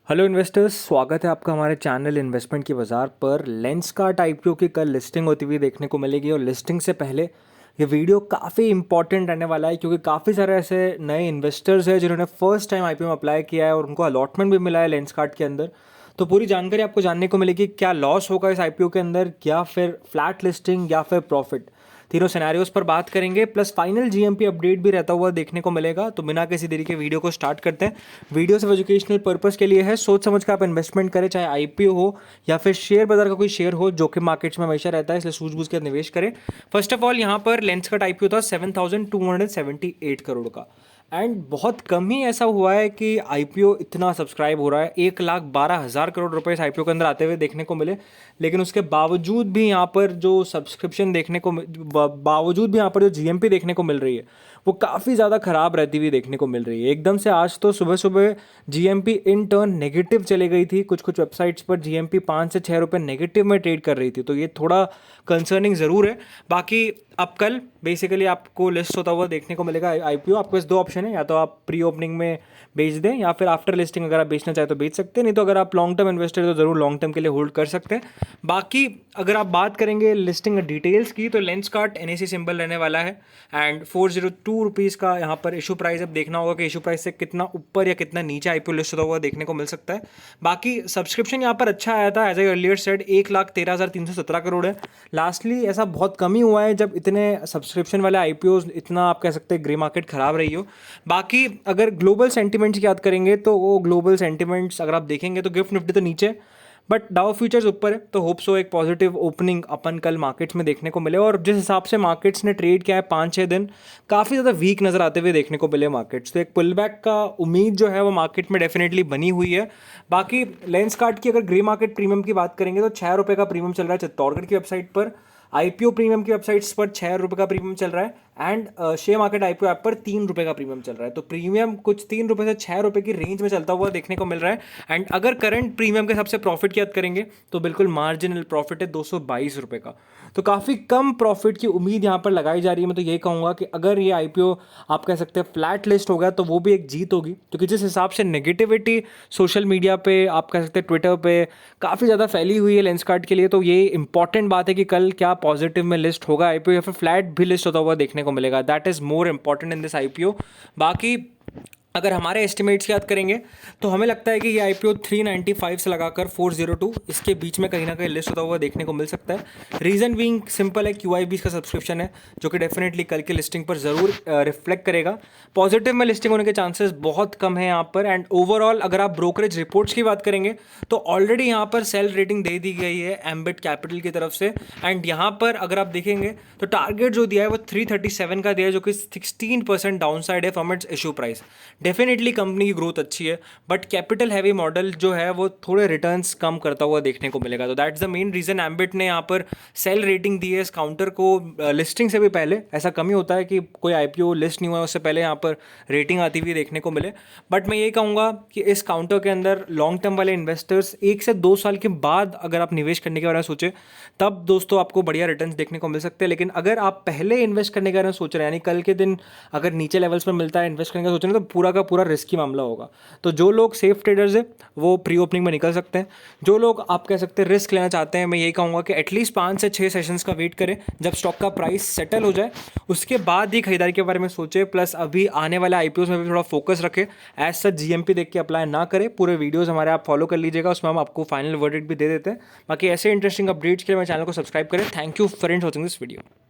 Hello investors, स्वागत है आपका हमारे चैनल इन्वेस्टमेंट की बाज़ार पर। लेंसकार्ट आईपीओ की कल लिस्टिंग होती हुई देखने को मिलेगी और लिस्टिंग से पहले ये वीडियो काफ़ी इंपॉर्टेंट रहने वाला है क्योंकि काफ़ी सारे ऐसे नए इन्वेस्टर्स हैं जिन्होंने फर्स्ट टाइम आईपीओ में अप्लाई किया है और उनको अलॉटमेंट भी मिला है लेंसकार्ट के अंदर। तो पूरी जानकारी आपको जानने को मिलेगी, क्या लॉस होगा इस आईपीओ के अंदर, या फिर फ्लैट लिस्टिंग या फिर प्रॉफिट। तीनों सिनेरियोस पर बात करेंगे, प्लस फाइनल जीएमपी अपडेट भी रहता हुआ देखने को मिलेगा। तो बिना किसी देरी के वीडियो को स्टार्ट करते हैं। वीडियो सिर्फ एजुकेशनल पर्पस के लिए है, सोच समझ कर आप इन्वेस्टमेंट करें, चाहे आईपीओ हो या फिर शेयर बाजार का कोई शेयर हो। जोखिम मार्केट्स में हमेशा रहता है, इसलिए सूझबूझ कर निवेश करें। फर्स्ट ऑफ ऑल, यहाँ पर लेंसकार्ट आईपीओ था 7,278 करोड़ का। एंड बहुत कम ही ऐसा हुआ है कि आईपीओ इतना सब्सक्राइब हो रहा है। 1,12,000 करोड़ रुपए इस आईपीओ के अंदर आते हुए देखने को मिले, लेकिन उसके बावजूद भी यहाँ पर जो सब्सक्रिप्शन देखने को बावजूद भी यहाँ पर जो जीएमपी देखने को मिल रही है वो काफ़ी ज़्यादा ख़राब रहती हुई देखने को मिल रही है। एकदम से आज तो सुबह सुबह जीएमपी इन टर्न नेगेटिव चले गई थी। कुछ कुछ वेबसाइट्स पर जीएमपी 5 से 6 रुपये नेगेटिव में ट्रेड कर रही थी, तो ये थोड़ा कंसर्निंग ज़रूर है। बाकी अब कल बेसिकली आपको लिस्ट होता हुआ देखने को मिलेगा आईपीओ। आपके पास दो ऑप्शन है, या तो आप प्री ओपनिंग में बेच दें या फिर आफ्टर लिस्टिंग अगर आप बेचना चाहें तो बेच सकते हैं, नहीं तो अगर आप लॉन्ग टर्म इन्वेस्टर तो ज़रूर लॉन्ग टर्म के लिए होल्ड कर सकते हैं। बाकी अगर आप बात करेंगे लिस्टिंग डिटेल्स की, तो लेंसकार्ट एनएसी सिंबल रहने वाला है एंड 402 रुपीज़ का यहाँ पर इशू प्राइस। अब देखना होगा कि इशू प्राइस से कितना ऊपर या कितना नीचे आईपीओ लिस्ट होता हुआ देखने को मिल सकता है। बाकी सब्सक्रिप्शन यहाँ पर अच्छा आया था, as I earlier said 1,13,317 crore है। लास्टली ऐसा बहुत कम ही हुआ है जब इतने सब्सक्रिप्शन वाले आईपीओ इतना आप कह सकते हैं ग्रे मार्केट खराब रही हो। बाकी अगर ग्लोबल सेंटिमेंट्स की याद करेंगे तो वो ग्लोबल सेंटिमेंट्स अगर आप देखेंगे तो गिफ्ट निफ्टी तो नीचे बट डाउ फ्यूचर्स ऊपर है। तो होप सो एक पॉजिटिव ओपनिंग अपन कल मार्केट्स में देखने को मिले। और जिस हिसाब से मार्केट्स ने ट्रेड किया है 5-6 दिन, काफ़ी ज़्यादा वीक नज़र आते हुए देखने को मिले मार्केट्स। तो एक पुल बैक का उम्मीद जो है वो मार्केट में डेफिनेटली बनी हुई है। बाकी लेंसकार्ट की अगर ग्रे मार्केट प्रीमियम की बात करेंगे तो 6 रुपये का प्रीमियम चल रहा है चित्तौड़गढ़ की वेबसाइट पर। आईपीओ प्रीमियम की वेबसाइट्स पर 6 रुपये का प्रीमियम चल रहा है and share market IPO app पर 3 रुपये का प्रीमियम चल रहा है। तो प्रीमियम कुछ 3 रुपये से 6 रुपये की रेंज में चलता हुआ देखने को मिल रहा है। एंड अगर करंट प्रीमियम के हिसाब से प्रॉफिट की बात करेंगे तो बिल्कुल मार्जिनल प्रॉफिट है 222 रुपये का। तो काफ़ी कम प्रॉफिट की उम्मीद यहाँ पर लगाई जा रही है। मैं तो यही कहूँगा कि अगर ये आईपीओ आप कह सकते हैं फ्लैट लिस्ट हो गया तो वो भी एक जीत होगी, क्योंकि जिस हिसाब से नेगेटिविटी सोशल मीडिया पे आप कह सकते हैं ट्विटर पे काफ़ी ज़्यादा फैली हुई है लेंसकार्ट के लिए, तो ये इंपॉर्टेंट बात है कि कल क्या पॉजिटिव में लिस्ट होगा आईपीओ या फिर फ्लैट भी लिस्ट होता हुआ देखने को मिलेगा। That is more important in this IPO. बाकी अगर हमारे एस्टिमेट्स की बात करेंगे तो हमें लगता है कि ये आईपीओ 395 से लगाकर 402 इसके बीच में कहीं ना कहीं लिस्ट होता हुआ देखने को मिल सकता है। रीज़न बीइंग सिंपल है, क्यूआईबी का सब्सक्रिप्शन है जो कि डेफिनेटली कल की लिस्टिंग पर ज़रूर रिफ्लेक्ट करेगा। पॉजिटिव में लिस्टिंग होने के चांसेस बहुत कम है यहाँ पर। एंड ओवरऑल अगर आप ब्रोकरेज रिपोर्ट्स की बात करेंगे तो ऑलरेडी यहाँ पर सेल रेटिंग दे दी गई है एम्बिट कैपिटल की तरफ से। एंड यहाँ पर अगर आप देखेंगे तो टारगेट जो दिया है वो 337 का दिया है, जो कि 16% डाउन साइड है from its issue price. Definitely company की ग्रोथ अच्छी है बट कैपिटल हैवी मॉडल जो है वो थोड़े रिटर्न्स कम करता हुआ देखने को मिलेगा। तो that's the main reason ambit ने यहाँ पर सेल रेटिंग दी है इस काउंटर को। लिस्टिंग से भी पहले ऐसा कम ही होता है कि कोई आईपीओ लिस्ट नहीं हुआ उससे पहले यहाँ पर रेटिंग आती हुई देखने को मिले। बट मैं ये कहूँगा कि इस काउंटर के अंदर लॉन्ग टर्म वाले इन्वेस्टर्स 1 से 2 साल के बाद अगर आप निवेश करने के बारे में सोचें तब दोस्तों आपको बढ़िया रिटर्न्स देखने को मिल सकते हैं। लेकिन अगर आप पहले इन्वेस्ट करने के बारे में सोच रहे हैं, यानी कल के दिन अगर नीचे लेवल्स पर मिलता है इन्वेस्ट करने का सोच रहे हैं, तो पूरा का पूरा रिस्की मामला होगा। तो जो लोग सेफ ट्रेडर्स हैं वो प्री ओपनिंग में निकल सकते हैं। जो लोग आप कह सकते हैं रिस्क लेना चाहते हैं, मैं यही कहूँगा कि एटलीस्ट 5 से 6 सेशंस का वेट करें जब स्टॉक का प्राइस सेटल हो जाए, उसके बाद ही खरीदारी के बारे में सोचें। प्लस अभी आने वाले आईपीओस में भी थोड़ा फोकस रखें। एज सच जीएमपी देख के अप्लाई ना करें। पूरे वीडियोस हमारे आप फॉलो कर लीजिएगा, उसमें हम आपको फाइनल वर्डिक्ट भी दे देते हैं। बाकी ऐसे इंटरेस्टिंग अपडेट्स के लिए मेरे चैनल को सब्सक्राइब करें। Thank you friends watching this video.